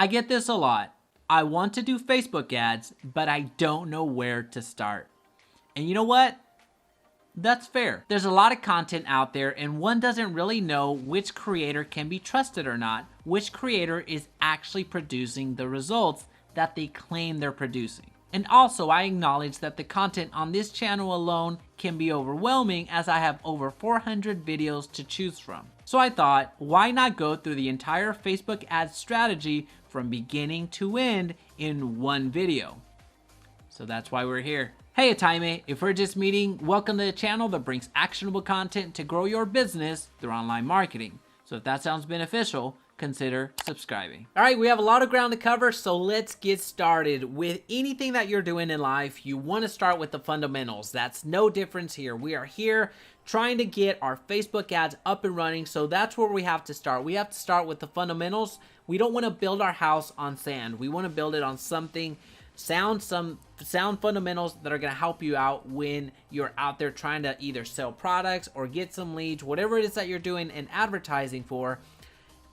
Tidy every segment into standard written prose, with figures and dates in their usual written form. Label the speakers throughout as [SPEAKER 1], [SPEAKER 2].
[SPEAKER 1] I get this a lot. I want to do Facebook ads, but I don't know where to start. And you know what? That's fair. There's a lot of content out there and one doesn't really know which creator can be trusted or not, which creator is actually producing the results that they claim they're producing. And also, I acknowledge that the content on this channel alone can be overwhelming as I have over 400 videos to choose from. So I thought, why not go through the entire Facebook ad strategy from beginning to end in one video? So that's why we're here. Hey Atime, if we're just meeting, welcome to the channel that brings actionable content to grow your business through online marketing. So if that sounds beneficial, consider subscribing. All right, we have a lot of ground to cover, so let's get started. With anything that you're doing in life, you want to start with the fundamentals. That's no difference here. We are here trying to get our Facebook ads up and running, so that's where we have to start. We have to start with the fundamentals. We don't want to build our house on sand. We want to build it on something sound fundamentals that are going to help you out when you're out there trying to either sell products or get some leads, whatever it is that you're doing and advertising for.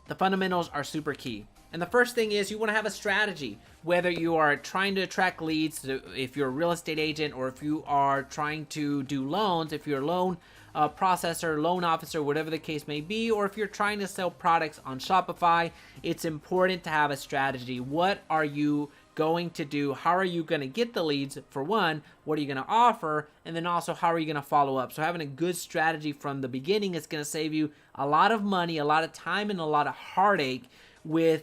[SPEAKER 1] The fundamentals are super key. And the first thing is you want to have a strategy, whether you are trying to attract leads, if you're a real estate agent, or if you are trying to do loans, if you're a loan processor, loan officer, whatever the case may be, or if you're trying to sell products on Shopify. It's important to have a strategy. What are you going to do? How are you going to get the leads? For one, what are you going to offer? And then also, how are you going to follow up? So having a good strategy from the beginning is going to save you a lot of money, a lot of time, and a lot of heartache with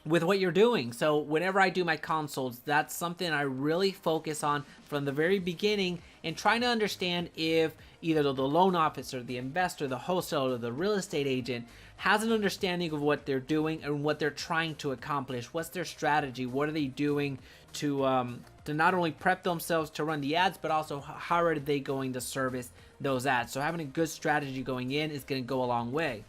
[SPEAKER 1] what you're doing. So whenever I do my consults, that's something I really focus on from the very beginning, and trying to understand if either the loan officer, the investor, the wholesaler, the real estate agent has an understanding of what they're doing and what they're trying to accomplish. What's their strategy? What are they doing to not only prep themselves to run the ads, but also how are they going to service those ads? So having a good strategy going in is going to go a long way.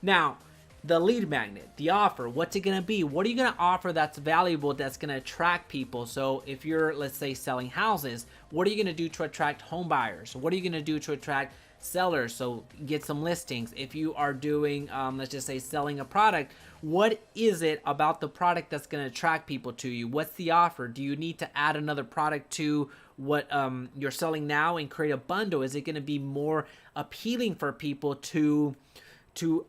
[SPEAKER 1] Now, the lead magnet, the offer, what's it going to be? What are you going to offer that's valuable, that's going to attract people? So if you're, let's say, selling houses, what are you going to do to attract home buyers? What are you going to do to attract sellers? So get some listings. If you are doing, let's just say, selling a product, what is it about the product that's going to attract people to you? What's the offer? Do you need to add another product to what you're selling now and create a bundle? Is it going to be more appealing for people to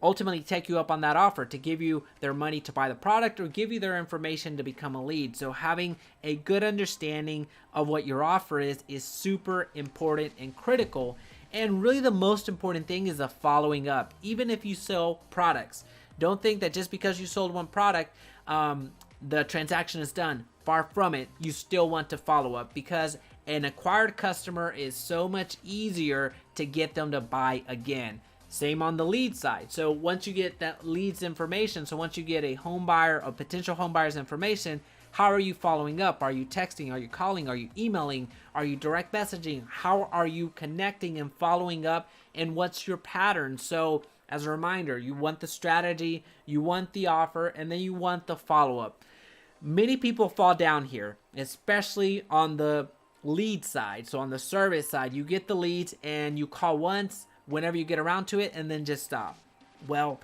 [SPEAKER 1] ultimately take you up on that offer, to give you their money to buy the product or give you their information to become a lead? So having a good understanding of what your offer is super important and critical. And really the most important thing is the following up. Even if you sell products, don't think that just because you sold one product, the transaction is done. Far from it. You still want to follow up, because an acquired customer is so much easier to get them to buy again. Same on the lead side. So once you get that leads information, so once you get a home buyer, a potential home buyer's information, how are you following up? Are you texting? Are you calling? Are you emailing? Are you direct messaging? How are you connecting and following up? And what's your pattern? So as a reminder, you want the strategy, you want the offer, and then you want the follow-up. Many people fall down here, especially on the lead side. So on the service side, you get the leads and you call once whenever you get around to it and then just stop. Well,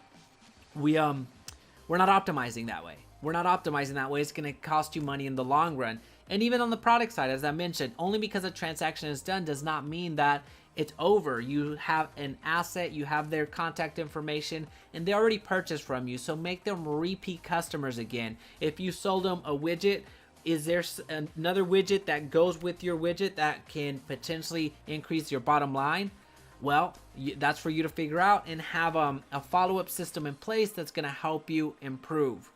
[SPEAKER 1] we're not optimizing that way. We're not optimizing that way. It's going to cost you money in the long run. And even on the product side, as I mentioned, only because a transaction is done does not mean that it's over. You have an asset, you have their contact information, and they already purchased from you. So make them repeat customers again. If you sold them a widget, is there another widget that goes with your widget that can potentially increase your bottom line? Well, that's for you to figure out and have a follow-up system in place that's going to help you improve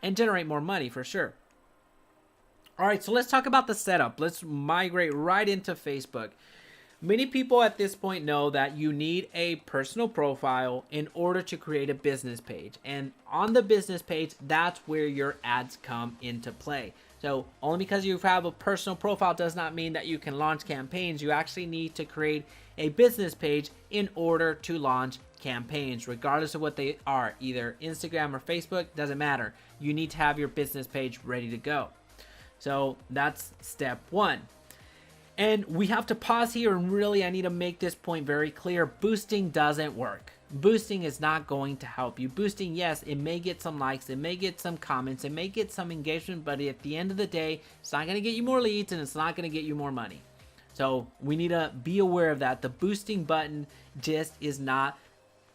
[SPEAKER 1] and generate more money for sure. All right, so let's talk about the setup. Let's migrate right into Facebook. Many people at this point know that you need a personal profile in order to create a business page. And on the business page, that's where your ads come into play. So only because you have a personal profile does not mean that you can launch campaigns. You actually need to create a business page in order to launch campaigns, regardless of what they are, either Instagram or Facebook, doesn't matter. You need to have your business page ready to go. So that's step one. And we have to pause here and really, I need to make this point very clear. Boosting doesn't work. boosting is not going to help you. Boosting, yes, it may get some likes, it may get some comments, it may get some engagement, but at the end of the day, it's not going to get you more leads and it's not going to get you more money. So we need to be aware of that. The boosting button just is not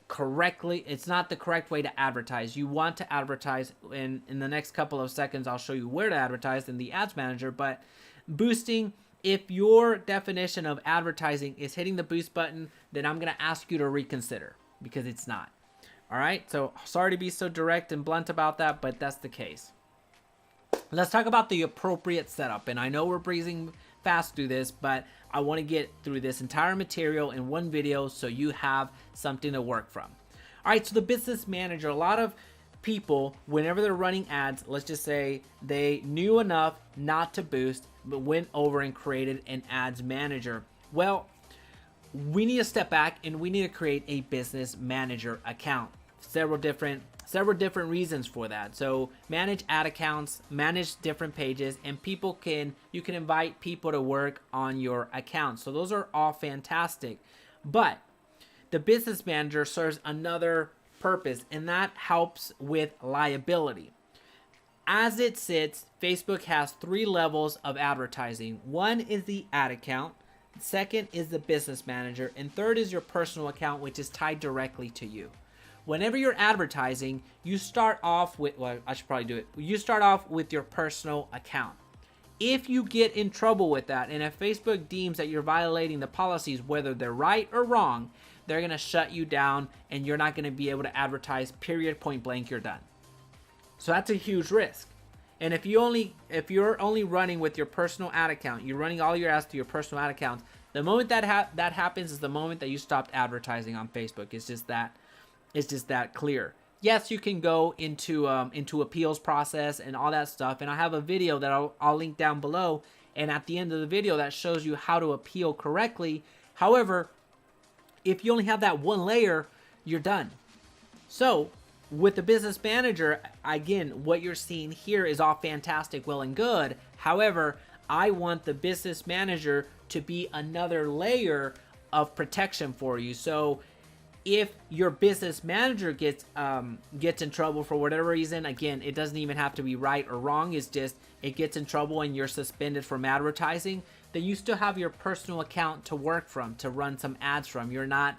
[SPEAKER 1] it's not the correct way to advertise. You want to advertise, in the next couple of seconds I'll show you where to advertise in the ads manager. But boosting, if your definition of advertising is hitting the boost button, then I'm going to ask you to reconsider, because it's not. All right, so sorry to be so direct and blunt about that, but that's the case. Let's talk about the appropriate setup. And I know we're breezing fast through this, but I want to get through this entire material in one video so you have something to work from. All right, so the business manager, a lot of people, whenever they're running ads, let's just say they knew enough not to boost, but went over and created an ads manager. Well, we need to step back and we need to create a business manager account. Several different reasons for that. So manage ad accounts, manage different pages, and you can invite people to work on your account. So those are all fantastic. But the business manager serves another purpose, and that helps with liability. As it sits, Facebook has 3 levels of advertising. One is the ad account, second is the business manager, and third is your personal account, which is tied directly to you. Whenever you're advertising, you start off with, you start off with your personal account. If you get in trouble with that, and if Facebook deems that you're violating the policies, whether they're right or wrong, they're going to shut you down and you're not going to be able to advertise, period, point blank, you're done. So that's a huge risk. And if you're only running with your personal ad account, you're running all your ads to your personal ad accounts, the moment that happens is the moment that you stopped advertising on Facebook. It's just that clear. Yes, you can go into appeals process and all that stuff, and I have a video that I'll link down below, and at the end of the video that shows you how to appeal correctly. However, if you only have that one layer, you're done. So with the business manager, again, what you're seeing here is all fantastic, well and good. However, I want the business manager to be another layer of protection for you. So if your business manager gets in trouble for whatever reason, again, it doesn't even have to be right or wrong. It's just it gets in trouble and you're suspended from advertising, then you still have your personal account to work from, to run some ads from. You're a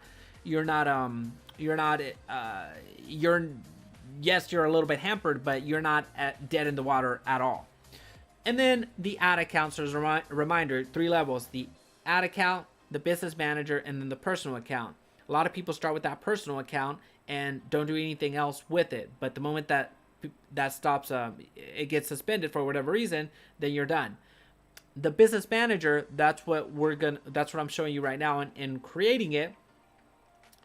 [SPEAKER 1] little bit hampered, but you're not dead in the water at all. And then the ad accounts, there's a reminder, 3 levels: the ad account, the business manager, and then the personal account. A lot of people start with that personal account and don't do anything else with it. But the moment that stops, it gets suspended for whatever reason, then you're done. The business manager, that's what I'm showing you right now in creating it.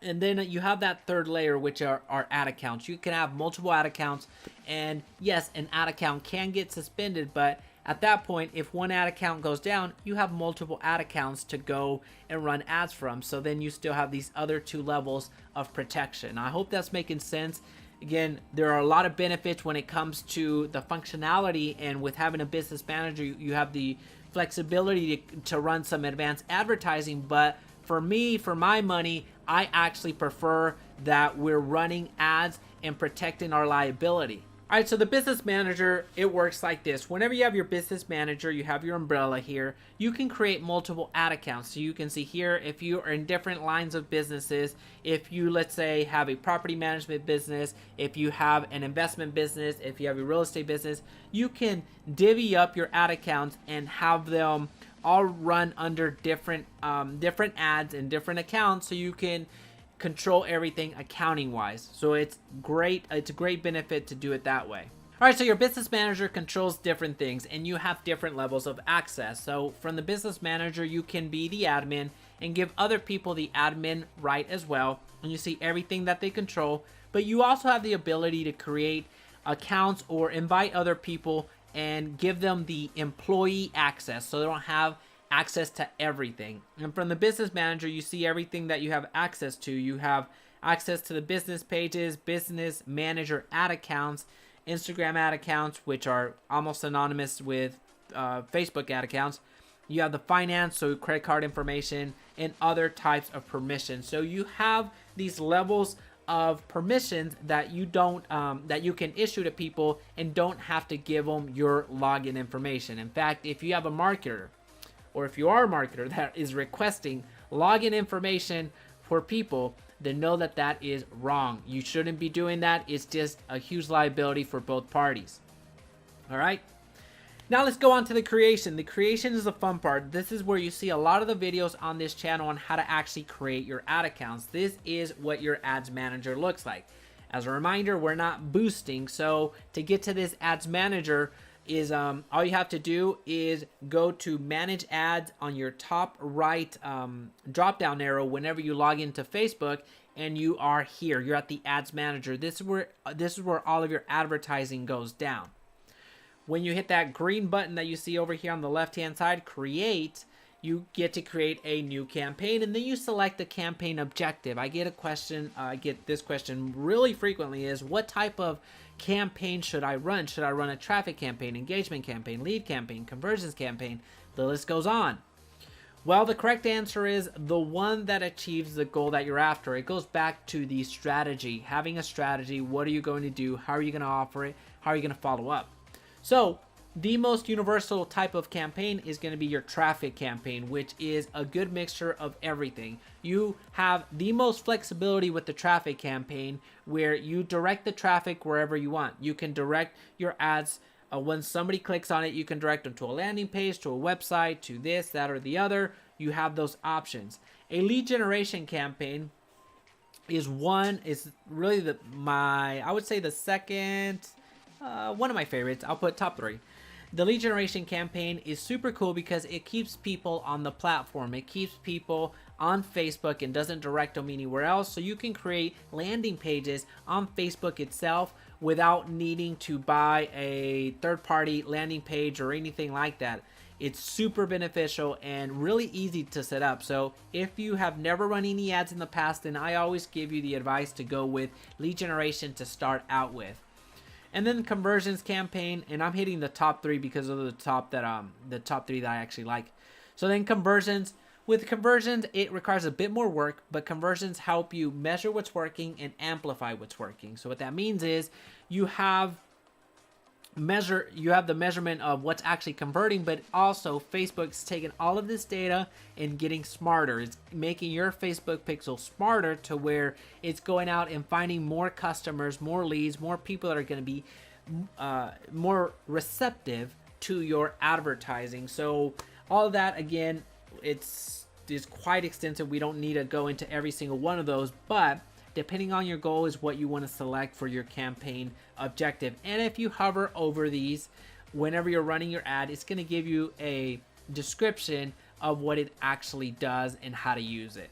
[SPEAKER 1] And then you have that third layer, which are ad accounts. You can have multiple ad accounts, and yes, an ad account can get suspended, but at that point, if one ad account goes down, you have multiple ad accounts to go and run ads from. So then you still have these other 2 levels of protection. I hope that's making sense. Again, there are a lot of benefits when it comes to the functionality, and with having a business manager, you have the flexibility to run some advanced advertising. But for me, for my money, I actually prefer that we're running ads and protecting our liability. All right, so the business manager, it works like this. Whenever you have your business manager, you have your umbrella here, you can create multiple ad accounts. So you can see here, if you are in different lines of businesses, if you, let's say, have a property management business, if you have an investment business, if you have a real estate business, you can divvy up your ad accounts and have them all run under different ads and different accounts, so you can control everything accounting wise. So it's great. It's a great benefit to do it that way. All right, so your business manager controls different things, and you have different levels of access. So from the business manager, you can be the admin and give other people the admin right as well, and you see everything that they control. But you also have the ability to create accounts or invite other people and give them the employee access, so they don't have access to everything. And from the business manager, you see everything that you have access to. You have access to the business pages, business manager ad accounts, Instagram ad accounts, which are almost synonymous with Facebook ad accounts. You have the finance, so credit card information, and other types of permissions. So you have these levels of permissions that you don't that you can issue to people and don't have to give them your login information. In fact, if you have a marketer, or if you are a marketer that is requesting login information for people, then know that that is wrong. You shouldn't be doing that. It's just a huge liability for both parties. All right. Now let's go on to the creation. The creation is the fun part. This is where you see a lot of the videos on this channel on how to actually create your ad accounts. This is what your ads manager looks like. As a reminder, we're not boosting. So to get to this ads manager is all you have to do is go to manage ads on your top right drop down arrow whenever you log into Facebook, and you are here. You're at the ads manager. This is where all of your advertising goes down. When you hit that green button that you see over here on the left hand side, create, you get to create a new campaign, and then you select the campaign objective. I get this question really frequently, is what type of campaign should I run? Should I run a traffic campaign, engagement campaign, lead campaign, conversions campaign? The list goes on. Well, the correct answer is the one that achieves the goal that you're after. It goes back to the strategy. Having a strategy, what are you going to do? How are you going to offer it? How are you going to follow up? So the most universal type of campaign is going to be your traffic campaign, which is a good mixture of everything. You have the most flexibility with the traffic campaign, where you direct the traffic wherever you want. You can direct your ads when somebody clicks on it, you can direct them to a landing page, to a website, to this, that, or the other. You have those options. A lead generation campaign is really I would say the second, one of my favorites. I'll put top 3. The lead generation campaign is super cool because it keeps people on the platform. It keeps people on Facebook and doesn't direct them anywhere else. So you can create landing pages on Facebook itself without needing to buy a third-party landing page or anything like that. It's super beneficial and really easy to set up. So if you have never run any ads in the past, then I always give you the advice to go with lead generation to start out with. And then conversions campaign, and I'm hitting the top 3 because of the top 3 that I actually like. So then conversions. With conversions, it requires a bit more work, but conversions help you measure what's working and amplify what's working. So what that means is you have the measurement of what's actually converting, but also Facebook's taking all of this data and getting smarter. It's making your Facebook pixel smarter to where it's going out and finding more customers, more leads, more people that are going to be more receptive to your advertising. So all of that, again, it's quite extensive. We don't need to go into every single one of those, but depending on your goal is what you want to select for your campaign objective. And if you hover over these, whenever you're running your ad, it's going to give you a description of what it actually does and how to use it.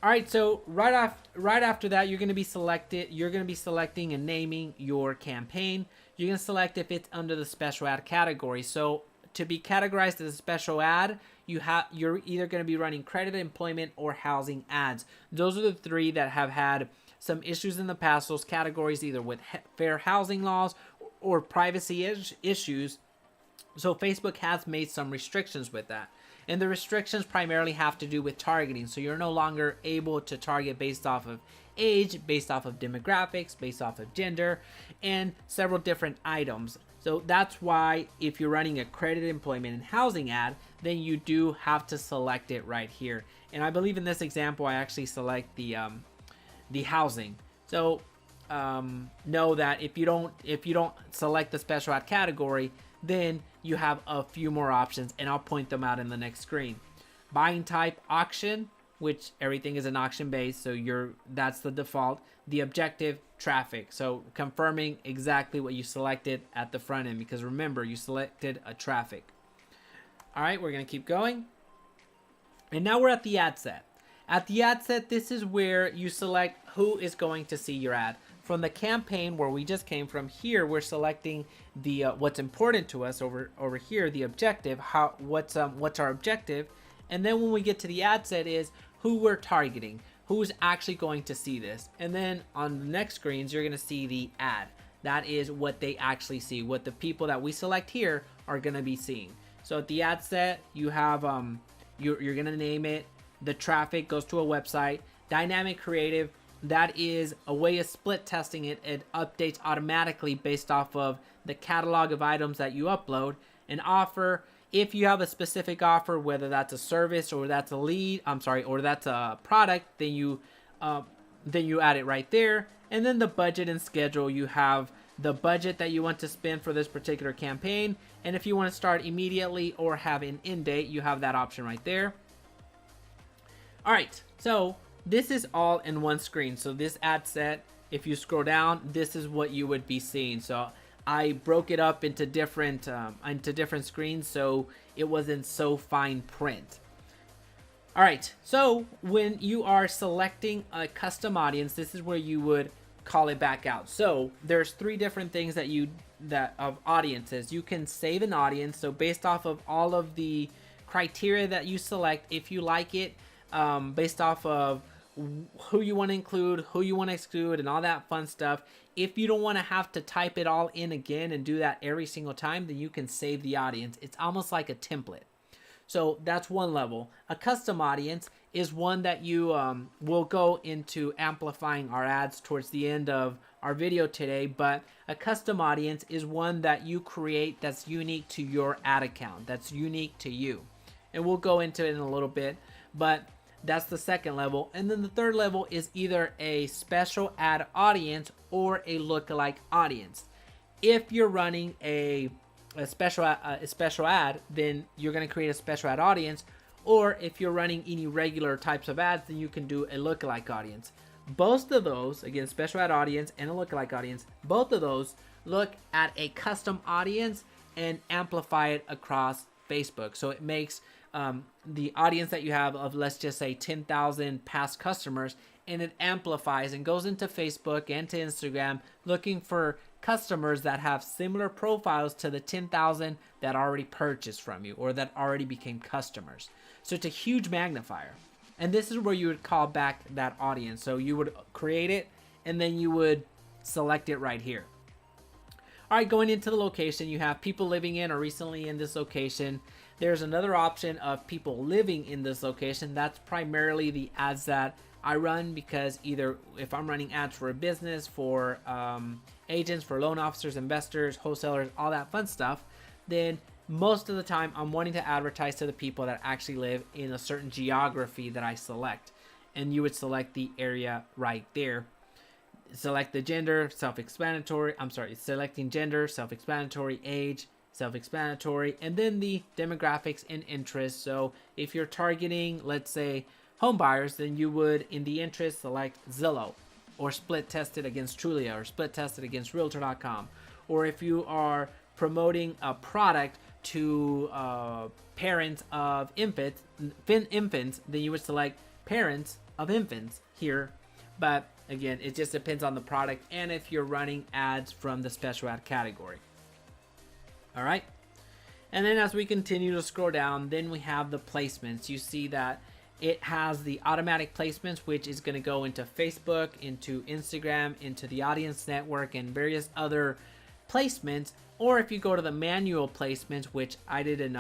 [SPEAKER 1] All right, so right after that, you're going to be selecting and naming your campaign. You're going to select if it's under the special ad category. So to be categorized as a special ad, you're either going to be running credit, employment, or housing ads. Those are the 3 that have had some issues in the past. Those categories, either with fair housing laws or privacy issues. So Facebook has made some restrictions with that. And the restrictions primarily have to do with targeting. So you're no longer able to target based off of age, based off of demographics, based off of gender, and several different items. So that's why if you're running a credit, employment, and housing ad, then you do have to select it right here. And I believe in this example, I actually select the housing. So know that if you don't select the special ad category, then you have a few more options, and I'll point them out in the next screen. Buying type, auction, which everything is an auction based, so that's the default. The objective, traffic, so confirming exactly what you selected at the front end, because remember, you selected a traffic. All right, we're gonna keep going, and now we're at the ad set. At the ad set, this is where you select who is going to see your ad. From the campaign where we just came from, here we're selecting the what's important to us over here, the objective, what's our objective, and then when we get to the ad set is who we're targeting, who's actually going to see this. And then on the next screens, you're going to see the ad. That is what they actually see, what the people that we select here are going to be seeing. So at the ad set, you have you're going to name it. The traffic goes to a website. Dynamic creative, that is a way of split testing it. It updates automatically based off of the catalog of items that you upload. An offer, if you have a specific offer, whether that's a service or that's a lead, or that's a product, then you add it right there. And then the budget and schedule, you have the budget that you want to spend for this particular campaign. And if you want to start immediately or have an end date, you have that option right there. All right, so this is all in one screen. So this ad set, if you scroll down, this is what you would be seeing. So I broke it up into different screens, so it wasn't so fine print. All right, so when you are selecting a custom audience, this is where you would call it back out. So there's 3 different things that of audiences. You can save an audience. So based off of all of the criteria that you select, if you like it, based off of who you want to include, who you want to exclude, and all that fun stuff. If you don't want to have to type it all in again and do that every single time, then you can save the audience. It's almost like a template. So that's one level. A custom audience is one that you will go into amplifying our ads towards the end of our video today. But a custom audience is one that you create that's unique to your ad account, that's unique to you. And we'll go into it in a little bit, but that's the second level. And then the third level is either a special ad audience or a lookalike audience. If you're running a special ad, then you're going to create a special ad audience. Or if you're running any regular types of ads, then you can do a lookalike audience. Both of those, again, special ad audience and a lookalike audience, both of those look at a custom audience and amplify it across Facebook. So it makes the audience that you have of, let's just say, 10,000 past customers, and it amplifies and goes into Facebook and to Instagram looking for customers that have similar profiles to the 10,000 that already purchased from you or that already became customers. So it's a huge magnifier. And this is where you would call back that audience. So you would create it and then you would select it right here. All right, going into the location, you have people living in or recently in this location. There's another option of people living in this location. That's primarily the ads that I run, because either if I'm running ads for a business, for agents, for loan officers, investors, wholesalers, all that fun stuff, then most of the time I'm wanting to advertise to the people that actually live in a certain geography that I select. And you would select the area right there. Select the gender, self-explanatory. Selecting gender, self-explanatory, age, self-explanatory, and then the demographics and interests. So if you're targeting, let's say, home buyers, then you would, in the interest, select Zillow, or split test it against Trulia, or split test it against Realtor.com. Or if you are promoting a product to parents of infants, then you would select parents of infants here. But again, it just depends on the product and if you're running ads from the special ad category. All right. And then as we continue to scroll down, then we have the placements. You see that it has the automatic placements, which is going to go into Facebook, into Instagram, into the audience network, and various other placements. Or if you go to the manual placements, which I didn't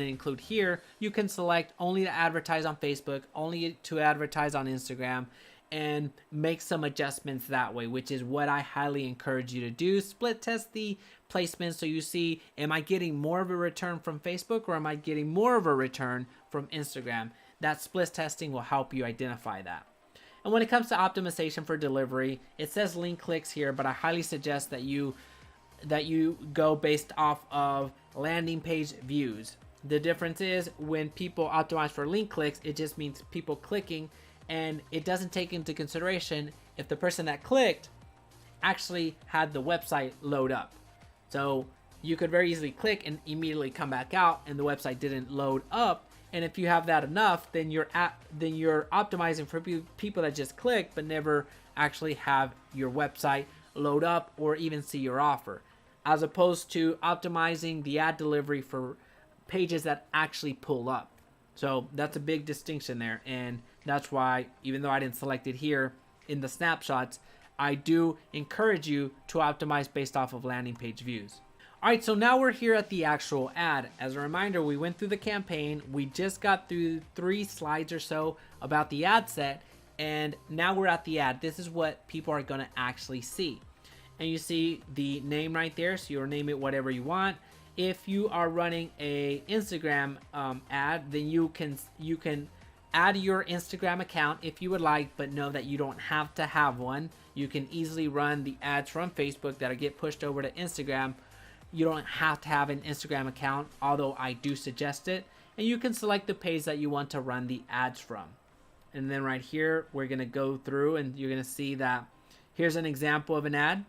[SPEAKER 1] include here, you can select only to advertise on Facebook, only to advertise on Instagram, and make some adjustments that way, which is what I highly encourage you to do. Split test the placements so you see, am I getting more of a return from Facebook or am I getting more of a return from Instagram? That split testing will help you identify that. And when it comes to optimization for delivery, it says link clicks here, but I highly suggest that you go based off of landing page views. The difference is when people optimize for link clicks, it just means people clicking, and it doesn't take into consideration if the person that clicked actually had the website load up. So you could very easily click and immediately come back out and the website didn't load up. And if you have that enough, then you're optimizing for people that just click but never actually have your website load up or even see your offer, as opposed to optimizing the ad delivery for pages that actually pull up. So that's a big distinction there, and that's why, even though I didn't select it here in the snapshots, I do encourage you to optimize based off of landing page views. All right, so now we're here at the actual ad. As a reminder, we went through the campaign. We just got through 3 slides or so about the ad set, And now we're at the ad. This is what people are going to actually see. And you see the name right there, so you'll name it whatever you want. If you are running a Instagram ad, then you can add your Instagram account if you would like, but know that you don't have to have one. You can easily run the ads from Facebook that'll get pushed over to Instagram. You don't have to have an Instagram account, although I do suggest it. And you can select the page that you want to run the ads from. And then right here, we're going to go through and you're going to see that here's an example of an ad.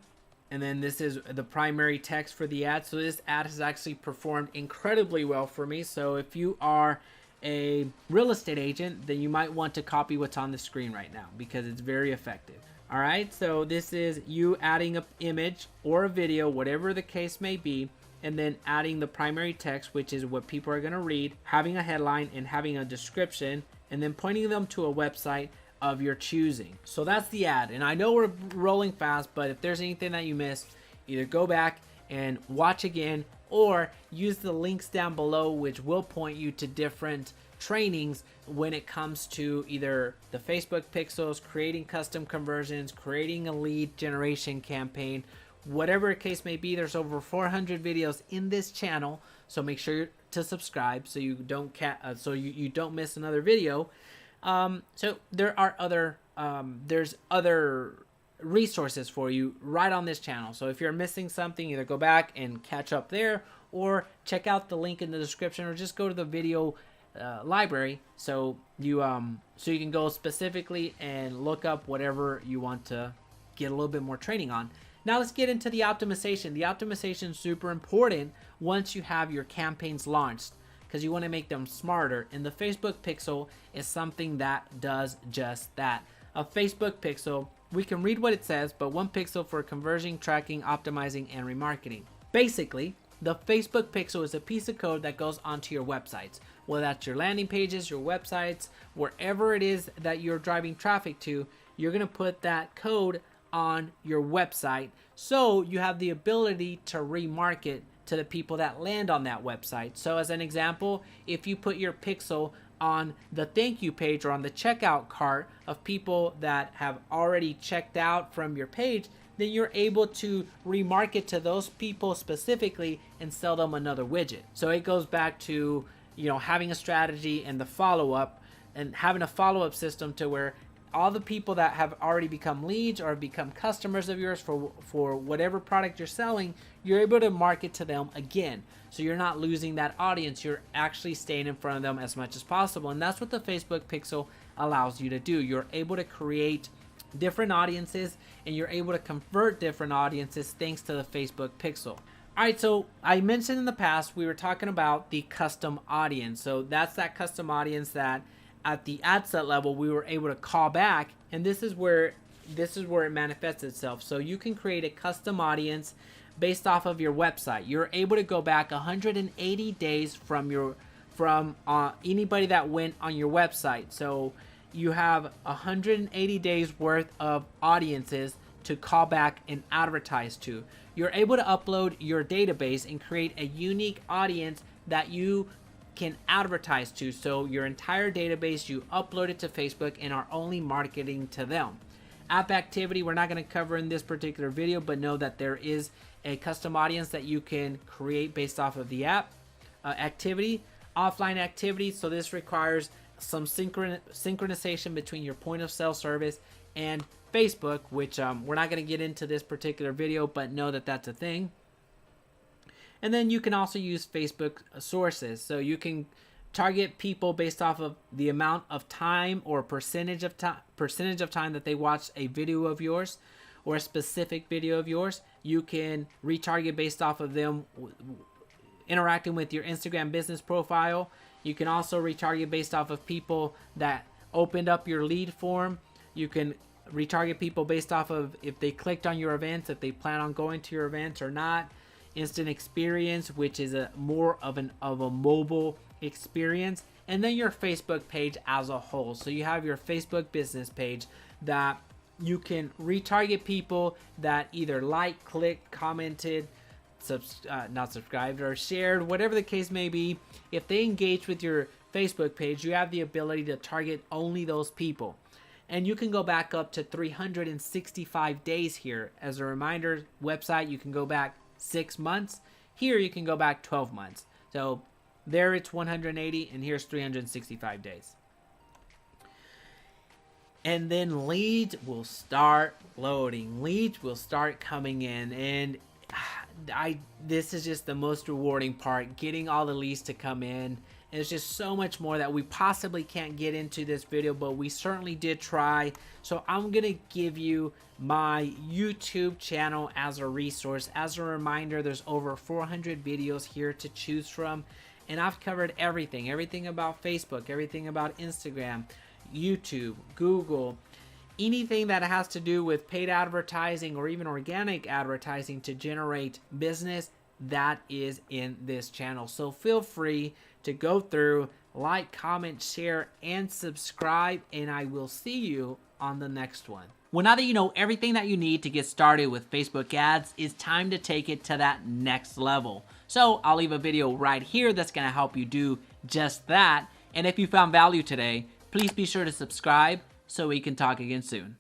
[SPEAKER 1] And then this is the primary text for the ad. So this ad has actually performed incredibly well for me. So if you are a real estate agent, then you might want to copy what's on the screen right now because it's very effective. All right, so this is you adding an image or a video, whatever the case may be, and then adding the primary text, which is what people are going to read, having a headline and having a description, and then pointing them to a website of your choosing. So that's the ad. And I know we're rolling fast, but if there's anything that you missed, either go back and watch again or use the links down below, which will point you to different trainings when it comes to either the Facebook pixels, creating custom conversions, creating a lead generation campaign, whatever the case may be. There's over 400 videos in this channel, so make sure to subscribe so you don't you don't miss another video. So there are there's other resources for you right on this channel. So if you're missing something, either go back and catch up there or check out the link in the description or just go to the video library so you can go specifically and look up whatever you want to get a little bit more training on. Now let's get into the optimization. The optimization is super important once you have your campaigns launched because you want to make them smarter, and the Facebook pixel is something that does just that. A Facebook pixel, we can read what it says, but 1 pixel for conversion, tracking, optimizing, and remarketing. Basically, the Facebook pixel is a piece of code that goes onto your websites, whether that's your landing pages, your websites, wherever it is that you're driving traffic to. You're going to put that code on your website so you have the ability to remarket to the people that land on that website. So as an example, if you put your pixel on the thank you page or on the checkout cart of people that have already checked out from your page, then you're able to remarket to those people specifically and sell them another widget. So it goes back to, having a strategy and the follow-up and having a follow-up system to where all the people that have already become leads or have become customers of yours for whatever product you're selling, you're able to market to them again. So you're not losing that audience. You're actually staying in front of them as much as possible. And that's what the Facebook pixel allows you to do. You're able to create different audiences and you're able to convert different audiences thanks to the Facebook pixel. All right, so I mentioned in the past, we were talking about the custom audience. So that's that custom audience that at the ad set level, we were able to call back, and this is where it manifests itself. So you can create a custom audience based off of your website. You're able to go back 180 days from anybody that went on your website. So you have 180 days worth of audiences to call back and advertise to. You're able to upload your database and create a unique audience that you can advertise to. So your entire database, you upload it to Facebook and are only marketing to them. App activity, we're not going to cover in this particular video, but know that there is a custom audience that you can create based off of the app. Activity, offline activity. So this requires some synchronization between your point of sale service and Facebook, which we're not going to get into this particular video, but know that that's a thing. And then you can also use Facebook sources. So you can target people based off of the amount of time or percentage of time that they watched a video of yours or a specific video of yours. You can retarget based off of them interacting with your Instagram business profile. You can also retarget based off of people that opened up your lead form. You can retarget people based off of if they clicked on your events, if they plan on going to your events or not. Instant experience, which is more of a mobile experience, and then your Facebook page as a whole. So you have your Facebook business page that you can retarget people that either like, click, commented, not subscribed, or shared, whatever the case may be. If they engage with your Facebook page, you have the ability to target only those people. And you can go back up to 365 days here. As a reminder, website, you can go back 6 months. Here, you can go back 12 months. So there it's 180, and here's 365 days. And then leads will start loading. Leads will start coming in, and this is just the most rewarding part, getting all the leads to come in. There's just so much more that we possibly can't get into this video, but we certainly did try. So I'm gonna give you my YouTube channel as a resource. As a reminder, there's over 400 videos here to choose from, and I've covered everything about Facebook, everything about Instagram, YouTube, Google, anything that has to do with paid advertising or even organic advertising to generate business, that is in this channel. So feel free to go through, like, comment, share, and subscribe, and I will see you on the next one. Well, now that you know everything that you need to get started with Facebook ads, it's time to take it to that next level. So I'll leave a video right here that's gonna help you do just that. And if you found value today, please be sure to subscribe so we can talk again soon.